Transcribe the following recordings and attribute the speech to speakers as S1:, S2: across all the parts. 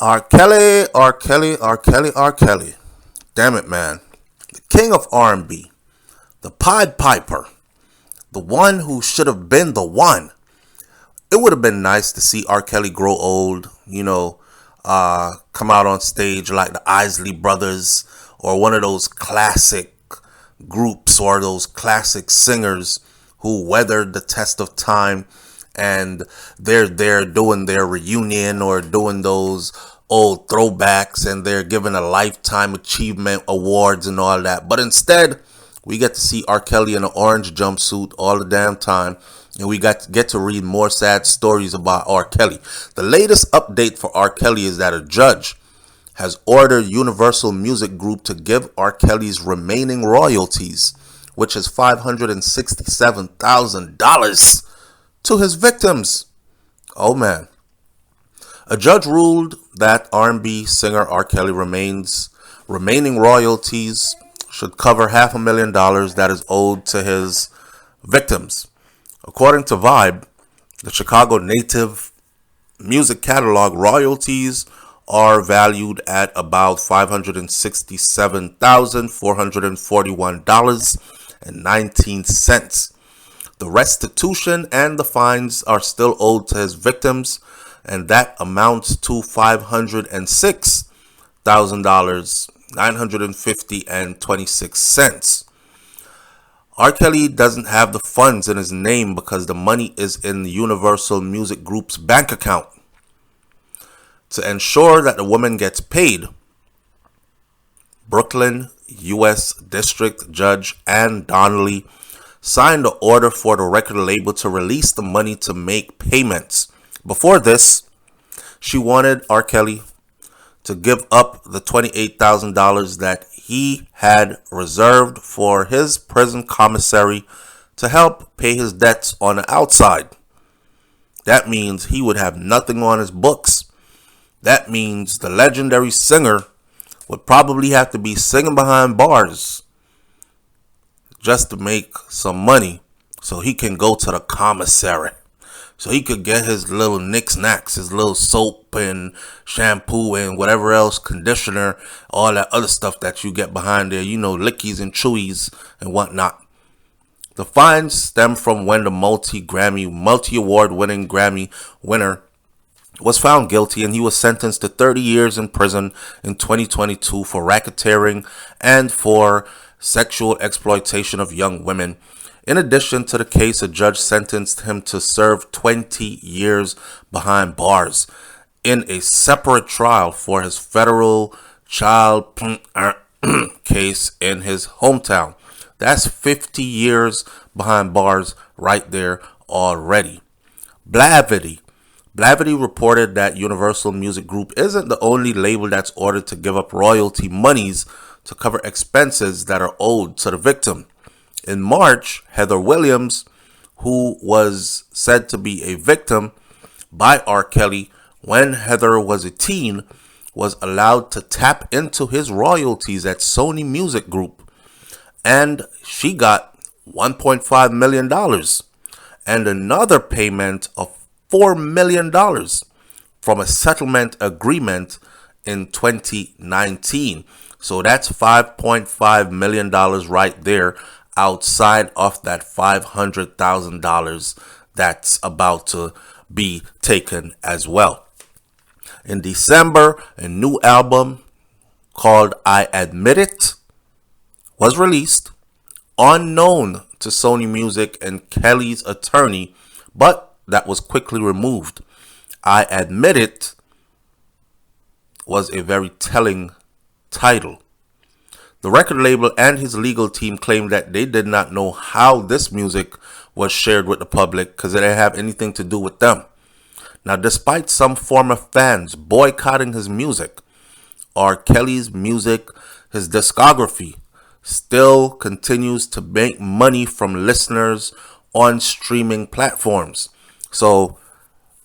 S1: R. Kelly, R. Kelly, R. Kelly, R. Kelly. Damn it, man. The King of RNB. The Pied Piper. The one who should have been the one. It would have been nice to see R. Kelly grow old, come out on stage like the Isley Brothers or one of those classic groups or those classic singers who weathered the test of time, and they're there doing their reunion or doing those old throwbacks, and they're given a lifetime achievement awards and all that. But instead, we get to see R. Kelly in an orange jumpsuit all the damn time, and we get to read more sad stories about R. Kelly. The latest update for R. Kelly is that a judge has ordered Universal Music Group to give R. Kelly's remaining royalties, which is $567,000, to his victims. Oh man. A judge ruled that R&B singer R. Kelly remaining royalties should cover $500,000 that is owed to his victims. According to Vibe, the Chicago native music catalog, royalties are valued at about $567,441.19. The restitution and the fines are still owed to his victims, and that amounts to $506,000, $950.26. R. Kelly doesn't have the funds in his name because the money is in the Universal Music Group's bank account. To ensure that the woman gets paid, Brooklyn U.S. District Judge Ann Donnelly signed the order for the record label to release the money to make payments. Before this, she wanted R. Kelly to give up the $28,000 that he had reserved for his prison commissary to help pay his debts on the outside. That means he would have nothing on his books. That means the legendary singer would probably have to be singing behind bars just to make some money so he can go to the commissary. So he could get his little knickknacks, his little soap and shampoo and whatever else, conditioner, all that other stuff that you get behind there, lickies and chewies and whatnot. The fines stem from when the multi-award winning Grammy winner was found guilty, and he was sentenced to 30 years in prison in 2022 for racketeering and for sexual exploitation of young women. In addition to the case, a judge sentenced him to serve 20 years behind bars in a separate trial for his federal child case in his hometown. That's 50 years behind bars right there already. Blavity reported that Universal Music Group isn't the only label that's ordered to give up royalty monies to cover expenses that are owed to the victim. In March, Heather Williams, who was said to be a victim by R. Kelly when Heather was a teen, was allowed to tap into his royalties at Sony Music Group, and she got $1.5 million and another payment of $4 million from a settlement agreement in 2019. So that's $5.5 million right there outside of that $500,000 that's about to be taken as well. In December, a new album called I Admit It was released, unknown to Sony Music and Kelly's attorney, but that was quickly removed. I Admit It was a very telling title. The record label and his legal team claimed that they did not know how this music was shared with the public because it didn't have anything to do with them. Now, despite some former fans boycotting his music, R. Kelly's music, his discography, still continues to make money from listeners on streaming platforms. So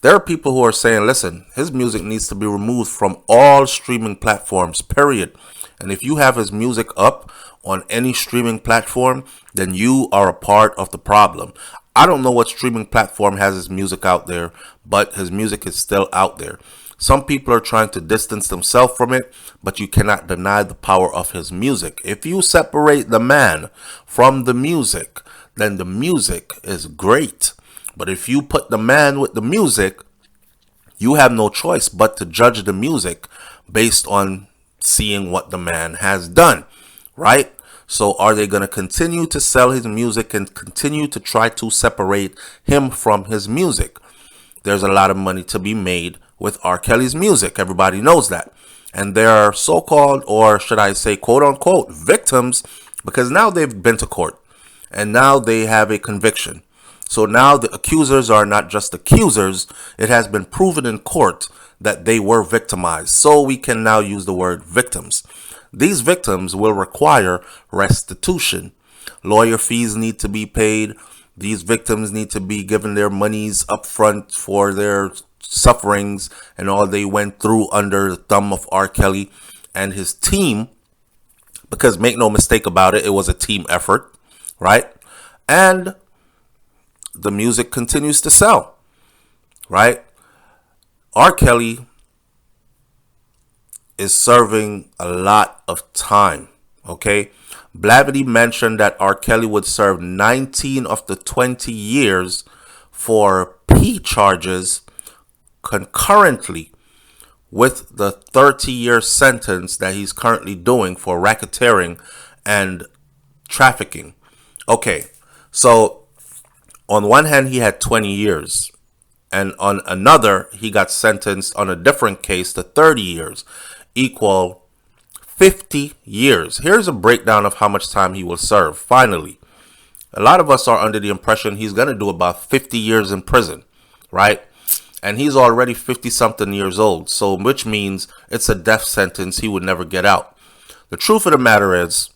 S1: there are people who are saying, listen, his music needs to be removed from all streaming platforms, period. And if you have his music up on any streaming platform, then you are a part of the problem. I don't know what streaming platform has his music out there, but his music is still out there. Some people are trying to distance themselves from it, but you cannot deny the power of his music. If you separate the man from the music, then the music is great. But if you put the man with the music, you have no choice but to judge the music based on seeing what the man has done, right? So are they going to continue to sell his music and continue to try to separate him from his music? There's a lot of money to be made with R. Kelly's music. Everybody knows that. And there are so-called, or should I say, quote unquote, victims, because now they've been to court and now they have a conviction. So now the accusers are not just accusers. It has been proven in court that they were victimized. So we can now use the word victims. These victims will require restitution. Lawyer fees need to be paid. These victims need to be given their monies up front for their sufferings and all they went through under the thumb of R. Kelly and his team. Because make no mistake about it, it was a team effort, right? And the music continues to sell, right? R. Kelly is serving a lot of time, okay? Blavity mentioned that R. Kelly would serve 19 of the 20 years for P charges concurrently with the 30-year sentence that he's currently doing for racketeering and trafficking. Okay, so on one hand, he had 20 years. And on another, he got sentenced on a different case to 30 years, equal 50 years. Here's a breakdown of how much time he will serve. Finally, a lot of us are under the impression he's going to do about 50 years in prison, right? And he's already 50-something years old, so which means it's a death sentence. He would never get out. The truth of the matter is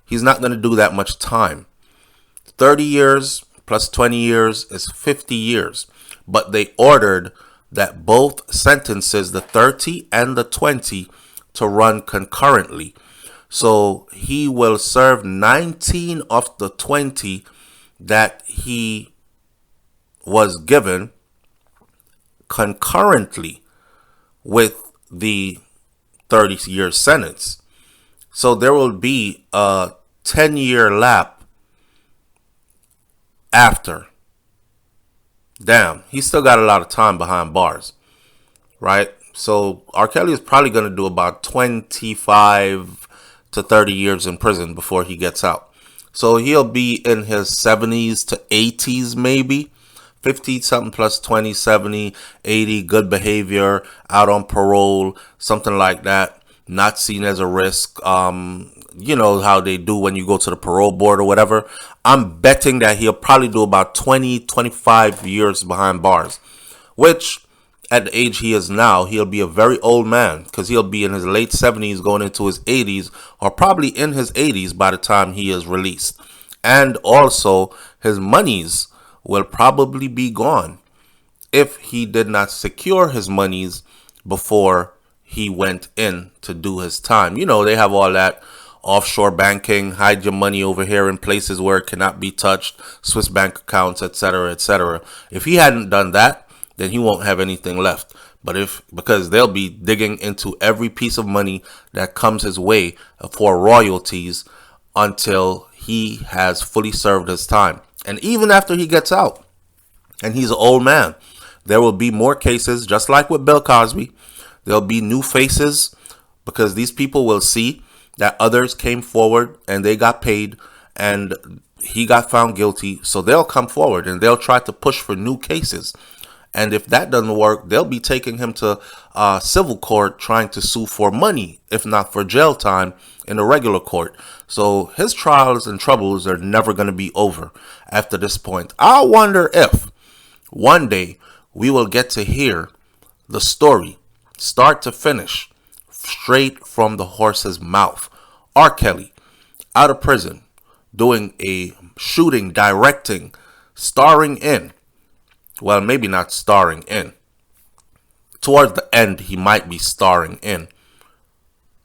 S1: he's not going to do that much time. 30 years plus 20 years is 50 years. But they ordered that both sentences, the 30 and the 20, to run concurrently. So he will serve 19 of the 20 that he was given concurrently with the 30-year sentence. So there will be a 10-year lap after. Damn, he's still got a lot of time behind bars, right? So R. Kelly is probably going to do about 25 to 30 years in prison before he gets out. So he'll be in his 70s to 80s maybe. 50 something plus 20, 70, 80, good behavior, out on parole, something like that. Not seen as a risk. You know how they do when you go to the parole board or whatever. I'm betting that he'll probably do about 20, 25 years behind bars, which at the age he is now, he'll be a very old man because he'll be in his late 70s going into his 80s, or probably in his 80s by the time he is released. And also his monies will probably be gone if he did not secure his monies before he went in to do his time. You know, they have all that offshore banking, hide your money over here in places where it cannot be touched, Swiss bank accounts, etc., etc. If he hadn't done that, then he won't have anything left. But because they'll be digging into every piece of money that comes his way for royalties until he has fully served his time. And even after he gets out, and he's an old man, there will be more cases, just like with Bill Cosby. There'll be new faces because these people will see that others came forward and they got paid and he got found guilty. So they'll come forward and they'll try to push for new cases. And if that doesn't work, they'll be taking him to civil court trying to sue for money, if not for jail time in a regular court. So his trials and troubles are never going to be over after this point. I wonder if one day we will get to hear the story, start to finish, straight from the horse's mouth. R. Kelly, out of prison, doing a shooting, directing, starring in. Well, maybe not starring in. Towards the end, he might be starring in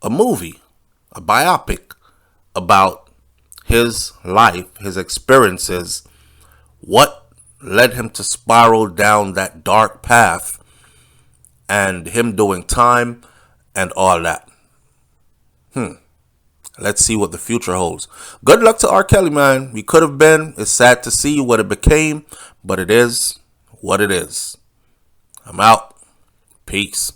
S1: a movie, a biopic about his life, his experiences, what led him to spiral down that dark path, and him doing time and all that. Let's see what the future holds. Good luck to R. Kelly, man. We could have been. It's sad to see what it became, but it is what it is. I'm out. Peace.